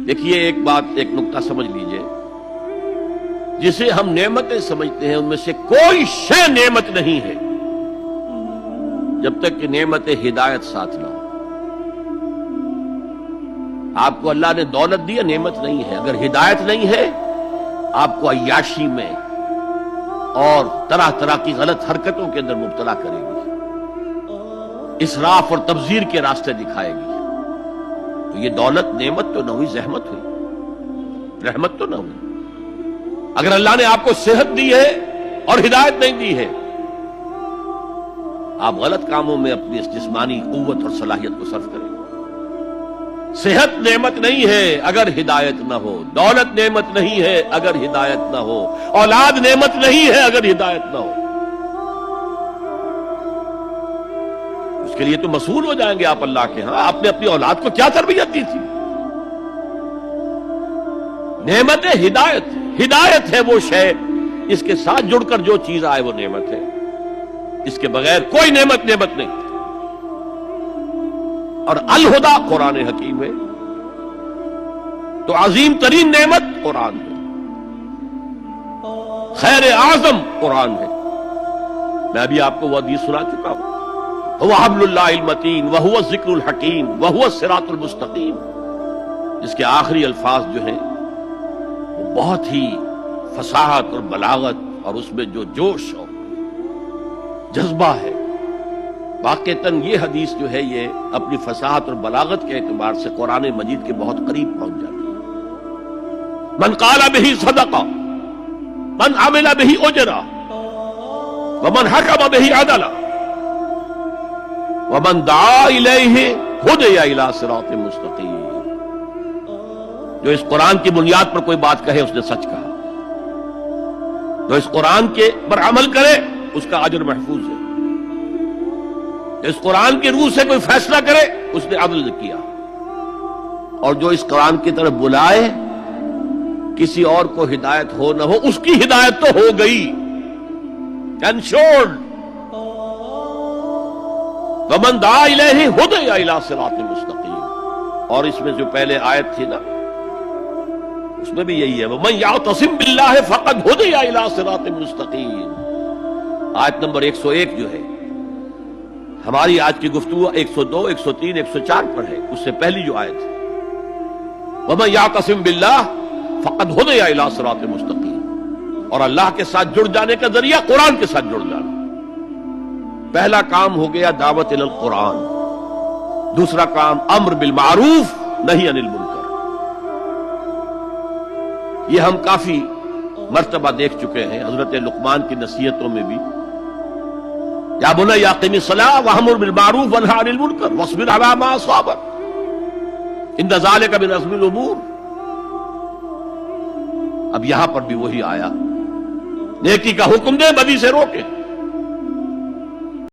دیکھیے ایک بات، ایک نقطہ سمجھ لیجئے، جسے ہم نعمتیں سمجھتے ہیں ان میں سے کوئی شے نعمت نہیں ہے جب تک کہ نعمت ہدایت ساتھ نہ ہو۔ آپ کو اللہ نے دولت دی ہے، نعمت نہیں ہے۔ اگر ہدایت نہیں ہے آپ کو عیاشی میں اور طرح طرح کی غلط حرکتوں کے اندر مبتلا کرے گی، اسراف اور تبذیر کے راستے دکھائے گی۔ تو یہ دولت نعمت تو نہ ہوئی، زحمت ہوئی، رحمت تو نہ ہوئی۔ اگر اللہ نے آپ کو صحت دی ہے اور ہدایت نہیں دی ہے، آپ غلط کاموں میں اپنی اس جسمانی قوت اور صلاحیت کو صرف کریں۔ صحت نعمت نہیں ہے اگر ہدایت نہ ہو، دولت نعمت نہیں ہے اگر ہدایت نہ ہو، اولاد نعمت نہیں ہے اگر ہدایت نہ ہو۔ اس کے لیے تو مسئول ہو جائیں گے آپ اللہ کے ہاں۔ آپ نے اپنی اولاد کو کیا تربیت دی تھی؟ نعمت ہدایت، ہدایت ہے وہ شے اس کے ساتھ جڑ کر جو چیز آئے وہ نعمت ہے، اس کے بغیر کوئی نعمت نعمت نہیں۔ اور الہدا قرآن حکیم ہے، تو عظیم ترین نعمت قرآن ہے، خیر اعظم قرآن ہے۔ میں ابھی آپ کو وہ حدیث سنا چکا ہوں، هو حبل اللہ المتین وهو الذکر الحکیم وهو الصراط المستقیم، جس کے آخری الفاظ جو ہیں وہ بہت ہی فصاحت اور بلاغت اور اس میں جو جوش اور جذبہ ہے، واقعتاً یہ حدیث جو ہے یہ اپنی فصاحت اور بلاغت کے اعتبار سے قرآن مجید کے بہت قریب پہنچ جاتی ہے۔ من قال به صدقہ، من عمل به اجرا، ومن حکم به عدلا، ومن دعا الیہ ہدی الی صراط مستقیم۔ جو اس قرآن کی بنیاد پر کوئی بات کہے اس نے سچ کہا، جو اس قرآن کے پر عمل کرے اس کا اجر محفوظ ہے، اس قرآن کی روح سے کوئی فیصلہ کرے اس نے عدل کیا، اور جو اس قرآن کی طرف بلائے کسی اور کو ہدایت ہو نہ ہو اس کی ہدایت تو ہو گئی، انشورڈ۔ ومن دعا الیہ ہدی الی صراط مستقیم۔ اور اس میں جو پہلے آیت تھی نا اس میں بھی یہی ہے، ومن یعتصم باللہ فقد ہدی الی صراط مستقیم۔ آیت نمبر 101 جو ہے ہماری آج کی گفتگو 102، 103، 104 پر ہے، اس سے پہلی جو آیت ہے وَمَن يَعْتَصِم بِاللَّهِ فَقَدْ هُدِيَ إِلَىٰ صِرَاطٍ مُسْتَقِيمٍ۔ اور اللہ کے ساتھ جڑ جانے کا ذریعہ قرآن کے ساتھ جڑ جانا۔ پہلا کام ہو گیا دعوت الی القرآن، دوسرا کام امر بالمعروف نہی عن المنکر۔ یہ ہم کافی مرتبہ دیکھ چکے ہیں حضرت لقمان کی نصیحتوں میں بھی، یا بنی اقم الصلاۃ وامر بالمعروف وانہی عن المنکر واصبر علی ما اصابک ان ذلک من عزم الامور۔ اب یہاں پر بھی وہی آیا، نیکی کا حکم دے بدی سے روکے۔